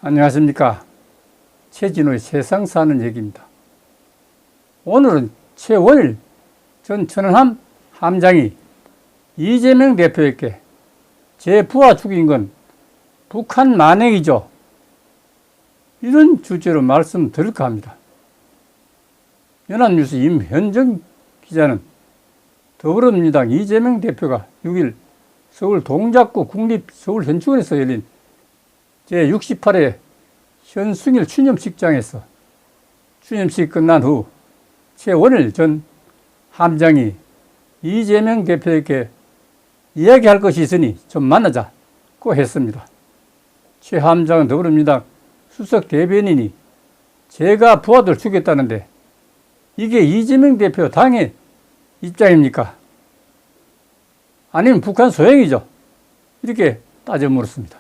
안녕하십니까. 최진호의 세상 사는 얘기입니다. 오늘은 최원일 전 천안함 함장이 이재명 대표에게 제 부하 죽인 건 북한 만행이죠, 이런 주제로 말씀드릴까 합니다. 연합뉴스 임현정 기자는 더불어민주당 이재명 대표가 6일 서울 동작구 국립서울현충원에서 열린 제68회 현승일 추념식장에서 추념식 끝난 후 최원일 전 함장이 이재명 대표에게 이야기할 것이 있으니 좀 만나자고 했습니다. 최 함장은 더불어민주당 수석 대변인이 제가 부하들 죽였다는데 이게 이재명 대표 당의 입장입니까? 아니면 북한 소행이죠? 이렇게 따져 물었습니다.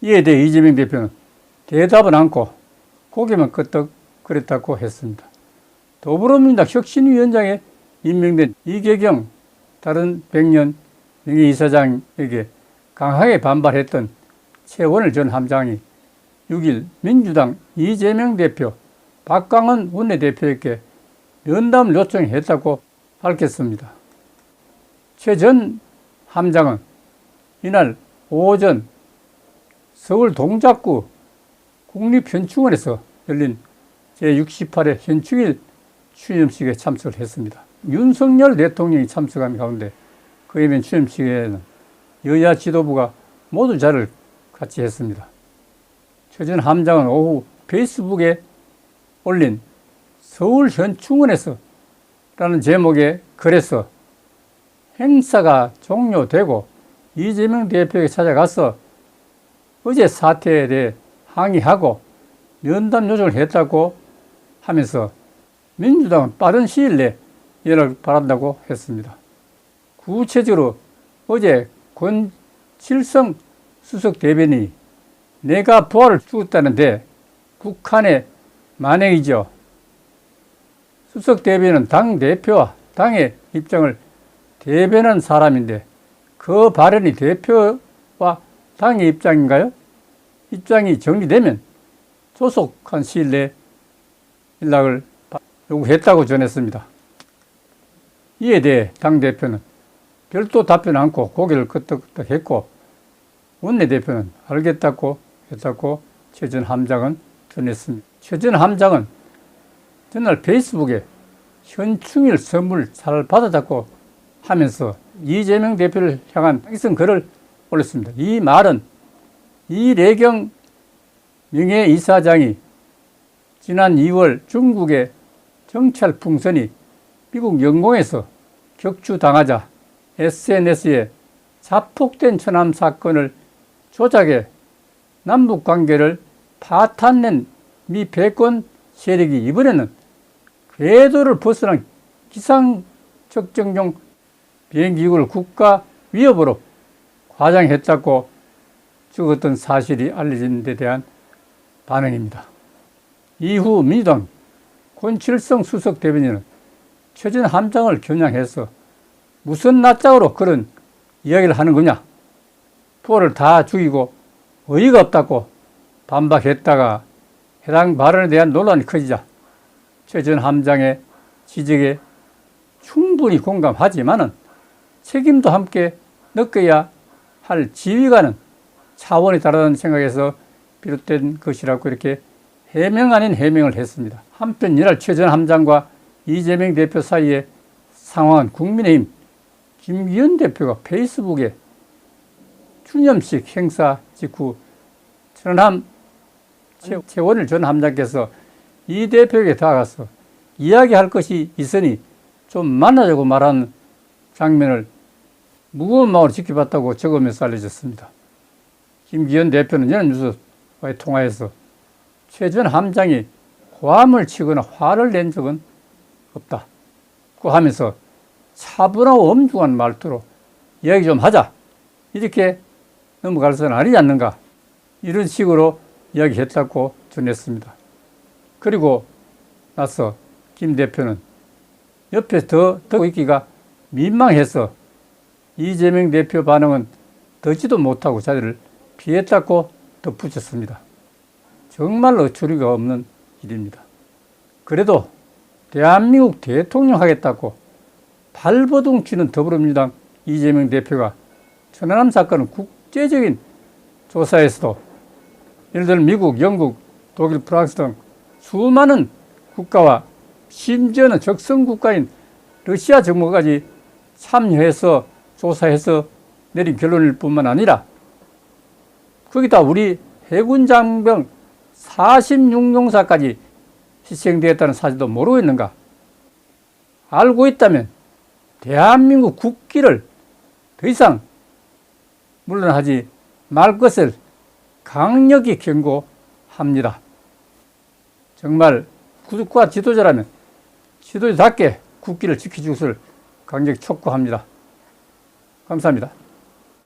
이에 대해 이재명 대표는 대답은 않고 고개만 끄덕거렸다고 했습니다. 더불어민주당 혁신위원장에 임명된 이계경 다른 백년 명예이사장에게 강하게 반발했던 최원일 전 함장이 6일 민주당 이재명 대표, 박광원 원내대표에게 면담을 요청했다고 밝혔습니다. 최 전 함장은 이날 오전 서울 동작구 국립현충원에서 열린 제68회 현충일 추념식에 참석을 했습니다. 윤석열 대통령이 참석한 가운데 그에 대한 추념식에는 여야 지도부가 모두 자리를 같이 했습니다. 최 전 함장은 오후 페이스북에 올린 서울현충원에서 라는 제목의 글에서 행사가 종료되고 이재명 대표에게 찾아가서 어제 사태에 대해 항의하고 면담 요청을 했다고 하면서 민주당은 빠른 시일 내에 연락을 바란다고 했습니다. 구체적으로 어제 권칠성 수석 대변인이 내가 부하를 죽였다는데 북한의 만행이죠. 수석 대변인은 당대표와 당의 입장을 대변한 사람인데 그 발언이 대표와 당의 입장인가요? 입장이 정리되면 조속한 시일 내에 연락을 요구했다고 전했습니다. 이에 대해 당대표는 별도 답변 않고 고개를 끄덕끄덕했고 원내대표는 알겠다고 했다고 최 전 함장은 전했습니다. 최 전 함장은 전날 페이스북에 현충일 선물 잘 받았다고 하면서 이재명 대표를 향한 당선 글을 올렸습니다. 이 말은 이래경 명예이사장이 지난 2월 중국의 정찰 풍선이 미국 영공에서 격추당하자 SNS에 자폭된 천안 사건을 조작해 남북 관계를 파탄낸 미 패권 세력이 이번에는 궤도를 벗어난 기상측정용 비행기구를 국가 위협으로 과장했다고 적었던 사실이 알려진 데 대한 반응입니다. 이후 민주당 권칠성 수석 대변인은 최 전 함장을 겨냥해서 무슨 낯짝으로 그런 이야기를 하는 거냐, 부하를 다 죽이고 어이가 없다고 반박했다가 해당 발언에 대한 논란이 커지자 최 전 함장의 지적에 충분히 공감하지만은 책임도 함께 느껴야 할 지휘관은 차원이 다르다는 생각에서 비롯된 것이라고 이렇게 해명 아닌 해명을 했습니다. 한편 이날 최 전 함장과 이재명 대표 사이의 상황은 국민의힘 김기현 대표가 페이스북에 추념식 행사 직후 천안함 최원일 전 함장께서 이 대표에게 다가가서 이야기할 것이 있으니 좀 만나자고 말하는 장면을 무거운 마음으로 지켜봤다고 적으면서 알려졌습니다. 김기현 대표는 연합뉴스와의 통화에서 최 전 함장이 고함을 치거나 화를 낸 적은 없다고 하면서 차분하고 엄중한 말투로 이야기 좀 하자, 이렇게 넘어갈서는 아니지 않는가, 이런 식으로 이야기했다고 전했습니다. 그리고 나서 김 대표는 옆에 더 있기가 민망해서 이재명 대표 반응은 더지도 못하고 자리를 피했다고 덧붙였습니다. 정말 어처구니가 없는 일입니다. 그래도 대한민국 대통령 하겠다고 발버둥 치는 더불어민주당 이재명 대표가 천안함 사건은 국제적인 조사에서도 예를 들어 미국, 영국, 독일, 프랑스 등 수많은 국가와 심지어는 적성 국가인 러시아 정부까지 참여해서 조사해서 내린 결론일 뿐만 아니라 거기다 우리 해군 장병 46용사까지 희생되었다는 사실도 모르고 있는가? 알고 있다면 대한민국 국기를 더 이상 물러나지 말 것을 강력히 경고합니다. 정말 국가 지도자라면 지도자답게 국기를 지켜줄 것을 강력히 촉구합니다. 감사합니다.